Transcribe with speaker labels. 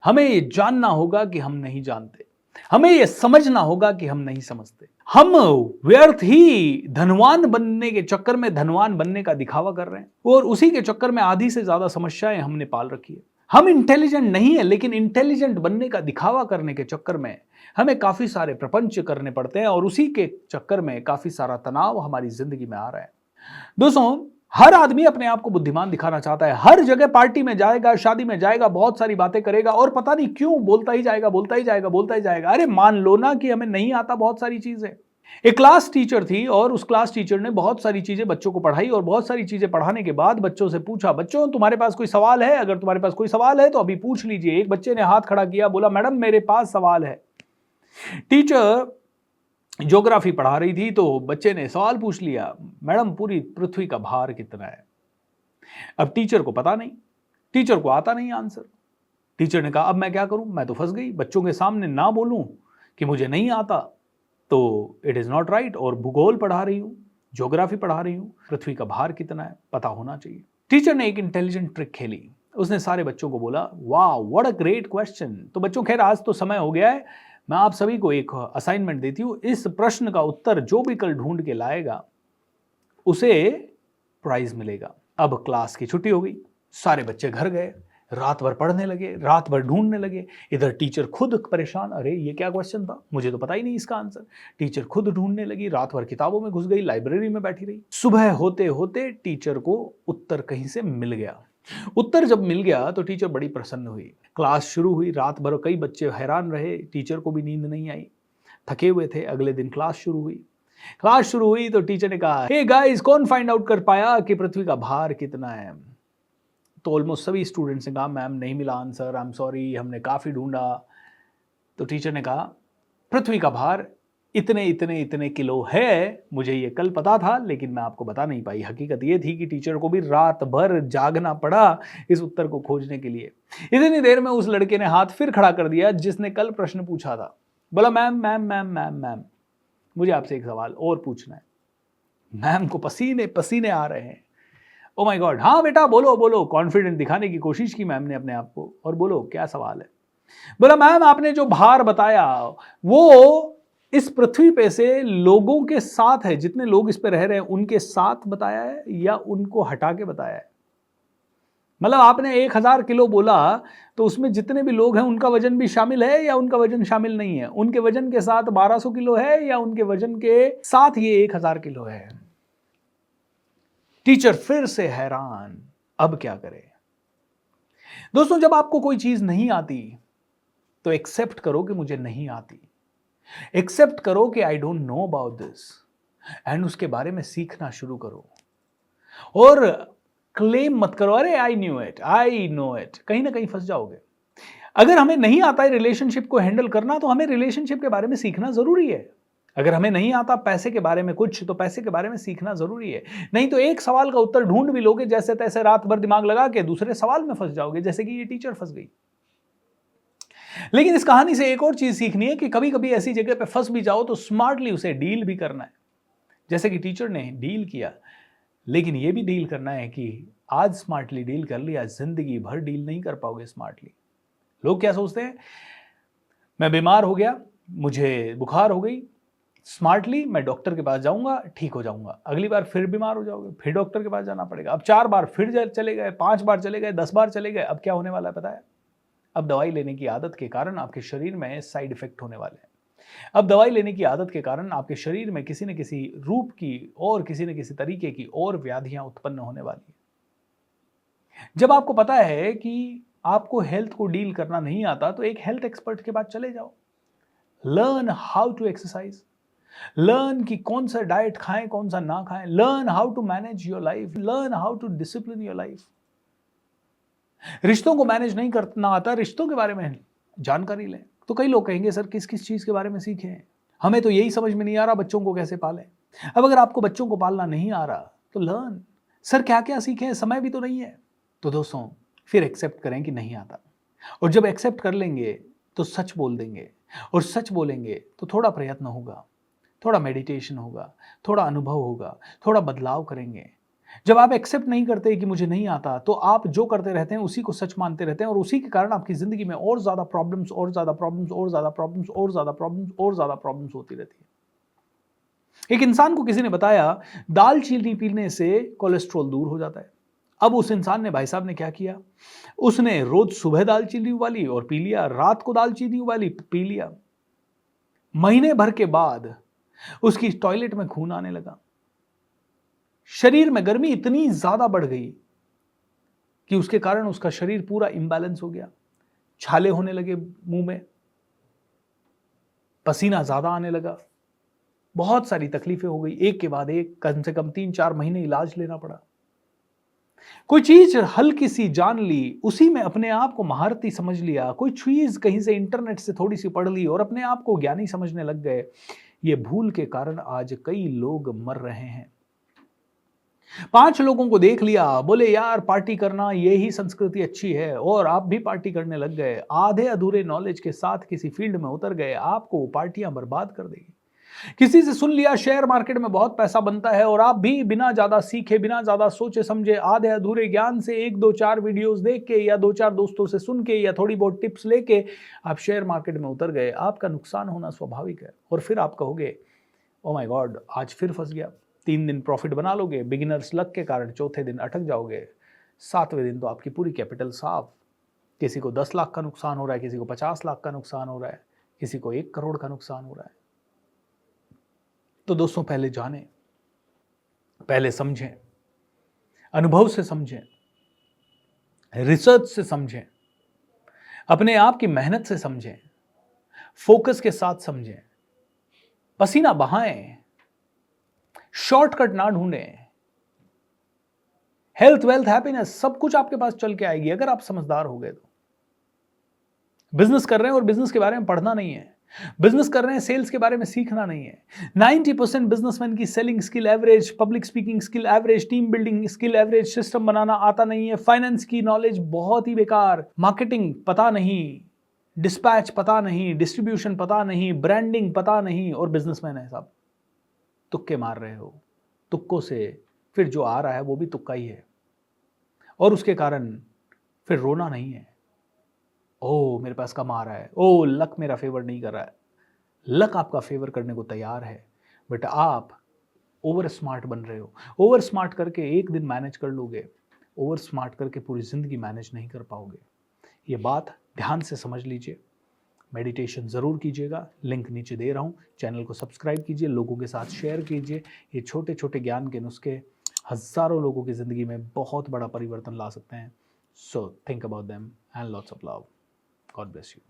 Speaker 1: हमें ये जानना होगा कि हम नहीं जानते, हमें ये समझना होगा कि हम नहीं समझते। हम व्यर्थ ही धनवान बनने के चक्कर में धनवान बनने का दिखावा कर रहे हैं और उसी के चक्कर में आधी से ज्यादा समस्याएं हमने पाल रखी है। हम इंटेलिजेंट नहीं है, लेकिन इंटेलिजेंट बनने का दिखावा करने के चक्कर में हमें काफी सारे प्रपंच करने पड़ते हैं और उसी के चक्कर में काफी सारा तनाव हमारी जिंदगी में आ रहा है। दोस्तों, हर आदमी अपने आप को बुद्धिमान दिखाना चाहता है, हर जगह पार्टी में जाएगा, शादी में जाएगा, बहुत सारी बातें करेगा और पता नहीं क्यों बोलता ही जाएगा, बोलता ही जाएगा, बोलता ही जाएगा। अरे मान लो ना कि हमें नहीं आता बहुत सारी चीजें। एक क्लास टीचर थी और उस क्लास टीचर ने बहुत सारी चीजें बच्चों को पढ़ाई और बहुत सारी चीजें पढ़ाने के बाद बच्चों से पूछा, बच्चों तुम्हारे पास कोई सवाल है? अगर तुम्हारे पास कोई सवाल है तो अभी पूछ लीजिए। एक बच्चे ने हाथ खड़ा किया, बोला मैडम मेरे पास सवाल है। टीचर ज्योग्राफी पढ़ा रही थी तो बच्चे ने सवाल पूछ लिया, मैडम पूरी पृथ्वी का भार कितना है? अब टीचर को पता नहीं, टीचर को आता नहीं आंसर। टीचर ने कहा अब मैं क्या करूं, मैं तो फंस गई, बच्चों के सामने ना बोलूं कि मुझे नहीं आता तो इट इज नॉट राइट। और भूगोल पढ़ा रही हूं, ज्योग्राफी पढ़ा रही हूं, पृथ्वी का भार कितना है पता होना चाहिए। टीचर ने एक इंटेलिजेंट ट्रिक खेली, उसने सारे बच्चों को बोला वाह व्हाट अ ग्रेट क्वेश्चन। तो बच्चों खैर आज तो समय हो गया है, मैं आप सभी को एक असाइनमेंट देती हूं, इस प्रश्न का उत्तर जो भी कल ढूंढ के लाएगा उसे प्राइज मिलेगा। अब क्लास की छुट्टी हो गई, सारे बच्चे घर गए, रात भर पढ़ने लगे, रात भर ढूंढने लगे। इधर टीचर खुद परेशान, अरे ये क्या क्वेश्चन था, मुझे तो पता ही नहीं इसका आंसर। टीचर खुद ढूंढने लगी, रात भर किताबों में घुस गई, लाइब्रेरी में बैठी रही। सुबह होते होते टीचर को उत्तर कहीं से मिल गया। उत्तर जब मिल गया तो टीचर बड़ी प्रसन्न हुई। क्लास शुरू हुई, रात भर कई बच्चे हैरान रहे, टीचर को भी नींद नहीं आई, थके हुए थे। अगले दिन क्लास शुरू हुई। क्लास शुरू हुई तो टीचर ने कहा हे गाइस, कौन फाइंड आउट कर पाया कि पृथ्वी का भार कितना है? तो ऑलमोस्ट सभी स्टूडेंट्स ने कहा मैम नहीं मिला आंसर, आई एम सॉरी, हमने काफी ढूंढा। तो टीचर ने कहा पृथ्वी का भार इतने इतने इतने किलो है, मुझे ये कल पता था लेकिन मैं आपको बता नहीं पाई। हकीकत ये थी कि टीचर को भी रात भर जागना पड़ा इस उत्तर को खोजने के लिए। इतनी देर में उस लड़के ने हाथ फिर खड़ा कर दिया जिसने कल प्रश्न पूछा था। बोला ma'am ma'am ma'am ma'am ma'am, मुझे आपसे एक सवाल और पूछना है। मैम को पसीने पसीने आ रहे हैं। ओ माय गॉड, हाँ बेटा बोलो बोलो। कॉन्फिडेंट दिखाने की कोशिश की मैम ने अपने आप को, और बोलो क्या सवाल है। बोला मैम आपने जो भार बताया वो इस पृथ्वी पे से लोगों के साथ है, जितने लोग इस पे रह रहे हैं उनके साथ बताया है या उनको हटा के बताया है? मतलब आपने 1000 किलो बोला तो उसमें जितने भी लोग हैं उनका वजन भी शामिल है या उनका वजन शामिल नहीं है? उनके वजन के साथ 1200 किलो है या उनके वजन के साथ ये 1000 किलो है? टीचर फिर से हैरान, अब क्या करे? दोस्तों, जब आपको कोई चीज नहीं आती तो एक्सेप्ट करो कि मुझे नहीं आती, एक्सेप्ट करो कि I don't know about this, and उसके बारे में सीखना शुरू करो। और क्लेम मत करो अरे I knew it, I know it, कहीं ना कहीं फंस जाओगे। अगर हमें नहीं आता है रिलेशनशिप को हैंडल करना तो हमें रिलेशनशिप के बारे में सीखना जरूरी है। अगर हमें नहीं आता पैसे के बारे में कुछ तो पैसे के बारे में सीखना जरूरी है। नहीं तो एक सवाल का उत्तर ढूंढ भी लोगे जैसे तैसे, रात भर दिमाग लगा के दूसरे सवाल में फंस जाओगे, जैसे कि ये टीचर फंस गई। लेकिन इस कहानी से एक और चीज सीखनी है कि कभी कभी ऐसी जगह पे फंस भी जाओ तो स्मार्टली उसे डील भी करना है, जैसे कि टीचर ने डील किया। लेकिन यह भी डील करना है कि आज स्मार्टली डील कर लिया, जिंदगी भर डील नहीं कर पाओगे स्मार्टली। लोग क्या सोचते हैं, मैं बीमार हो गया, मुझे बुखार हो गई, स्मार्टली मैं डॉक्टर के पास जाऊंगा, ठीक हो जाऊंगा। अगली बार फिर बीमार हो जाओगे, फिर डॉक्टर के पास जाना पड़ेगा। अब 4 बार फिर चले गए, 5 बार चले गए, 10 बार चले गए, अब क्या होने वाला है पता है? अब दवाई लेने की आदत के कारण आपके शरीर में साइड इफेक्ट होने वाले हैं। अब दवाई लेने की आदत के कारण आपके शरीर में किसी न किसी रूप की और किसी न किसी तरीके की और व्याधियां उत्पन्न होने वाली है। जब आपको पता है कि आपको हेल्थ को डील करना नहीं आता तो एक हेल्थ एक्सपर्ट के पास चले जाओ। Learn how to exercise, learn कि कौन सा डाइट खाएं कौन सा ना खाएं, learn how to manage your life, learn how to discipline your life. रिश्तों को मैनेज नहीं करना आता, रिश्तों के बारे में जानकारी लें। तो कई लोग कहेंगे सर किस किस चीज के बारे में सीखें, हमें तो यही समझ में नहीं आ रहा बच्चों को कैसे पालें। अब अगर आपको बच्चों को पालना नहीं आ रहा तो लर्न, सर क्या क्या सीखें, समय भी तो नहीं है। तो दोस्तों फिर एक्सेप्ट करें कि नहीं आता, और जब एक्सेप्ट कर लेंगे तो सच बोल देंगे, और सच बोलेंगे तो थोड़ा प्रयत्न होगा, थोड़ा मेडिटेशन होगा, थोड़ा अनुभव होगा, थोड़ा बदलाव करेंगे, जब आप एक्सेप्ट नहीं करते कि मुझे नहीं आता, तो आप जो करते रहते हैं उसी को सच मानते रहते हैं और उसी के कारण आपकी जिंदगी में और ज्यादा प्रॉब्लम्स और ज्यादा प्रॉब्लम्स और ज्यादा प्रॉब्लम्स और ज्यादा प्रॉब्लम्स और ज्यादा प्रॉब्लम्स होती रहती है। एक इंसान को किसी ने बताया दालचीनी पीने से कोलेस्ट्रॉल दूर हो जाता है। अब उस इंसान ने, भाई साहब ने क्या किया, उसने रोज सुबह दालचीनी उबाली और पी लिया, रात को दालचीनी उबाली पी लिया। महीने भर के बाद उसकी टॉयलेट में खून आने लगा, शरीर में गर्मी इतनी ज्यादा बढ़ गई कि उसके कारण उसका शरीर पूरा इंबैलेंस हो गया, छाले होने लगे मुंह में, पसीना ज्यादा आने लगा, बहुत सारी तकलीफें हो गई, एक के बाद एक, कम से कम 3-4 महीने इलाज लेना पड़ा। कोई चीज हल्की सी जान ली, उसी में अपने आप को महारथी समझ लिया, कोई चीज कहीं से इंटरनेट से थोड़ी सी पढ़ ली और अपने आप को ज्ञानी समझने लग गए। ये भूल के कारण आज कई लोग मर रहे हैं। 5 लोगों को देख लिया, बोले यार पार्टी करना यही संस्कृति अच्छी है, और आप भी पार्टी करने लग गए। आधे अधूरे नॉलेज के साथ किसी फील्ड में उतर गए, आपको पार्टियां बर्बाद कर देगी। किसी से सुन लिया शेयर मार्केट में बहुत पैसा बनता है, और आप भी बिना ज्यादा सीखे, बिना ज्यादा सोचे समझे, आधे अधूरे ज्ञान से 1-2-4 वीडियोस देख के या 2-4 दोस्तों से सुन के या थोड़ी बहुत टिप्स लेके आप शेयर मार्केट में उतर गए। आपका नुकसान होना स्वाभाविक है, और फिर आप कहोगे ओ माय गॉड आज फिर फंस गया। 3 दिन प्रॉफिट बना लोगे बिगिनर्स लक के कारण, चौथे दिन अटक जाओगे, 7वें दिन तो आपकी पूरी कैपिटल साफ। किसी को 10 लाख का नुकसान हो रहा है, किसी को 50 लाख का नुकसान हो रहा है, किसी को 1 करोड़ का नुकसान हो रहा है। तो दोस्तों पहले जानें, पहले समझें, अनुभव से समझें, रिसर्च से समझें, अपने आप की मेहनत से समझें, फोकस के साथ समझें, पसीना बहाएं, शॉर्टकट ना ढूंढें। हेल्थ, वेल्थ, हैप्पीनेस सब कुछ आपके पास चल के आएगी अगर आप समझदार हो गए तो। बिजनेस कर रहे हैं और बिजनेस के बारे में पढ़ना नहीं है, बिजनेस कर रहे हैं सेल्स के बारे में सीखना नहीं है। 90% बिजनेसमैन की selling skill average, public speaking skill average, team building skill average, system बनाना आता नहीं है, फाइनेंस की नॉलेज बहुत ही बेकार, मार्केटिंग पता नहीं, डिस्पैच पता नहीं, डिस्ट्रीब्यूशन पता नहीं, ब्रांडिंग पता नहीं, और बिजनेसमैन है सब। तुक्के मार रहे हो, तुक्कों से फिर जो आ रहा है वो भी तुक्का ही है, और उसके कारण फिर रोना नहीं है ओ मेरे पास कम आ रहा है, ओ लक मेरा फेवर नहीं कर रहा है। लक आपका फेवर करने को तैयार है, बट आप ओवर स्मार्ट बन रहे हो। ओवर स्मार्ट करके एक दिन मैनेज कर लोगे, ओवर स्मार्ट करके पूरी जिंदगी मैनेज नहीं कर पाओगे। ये बात ध्यान से समझ लीजिए। मेडिटेशन ज़रूर कीजिएगा, लिंक नीचे दे रहा हूँ, चैनल को सब्सक्राइब कीजिए, लोगों के साथ शेयर कीजिए। ये छोटे छोटे ज्ञान के नुस्खे हज़ारों लोगों की ज़िंदगी में बहुत बड़ा परिवर्तन ला सकते हैं। So think about them and lots of love. God bless you.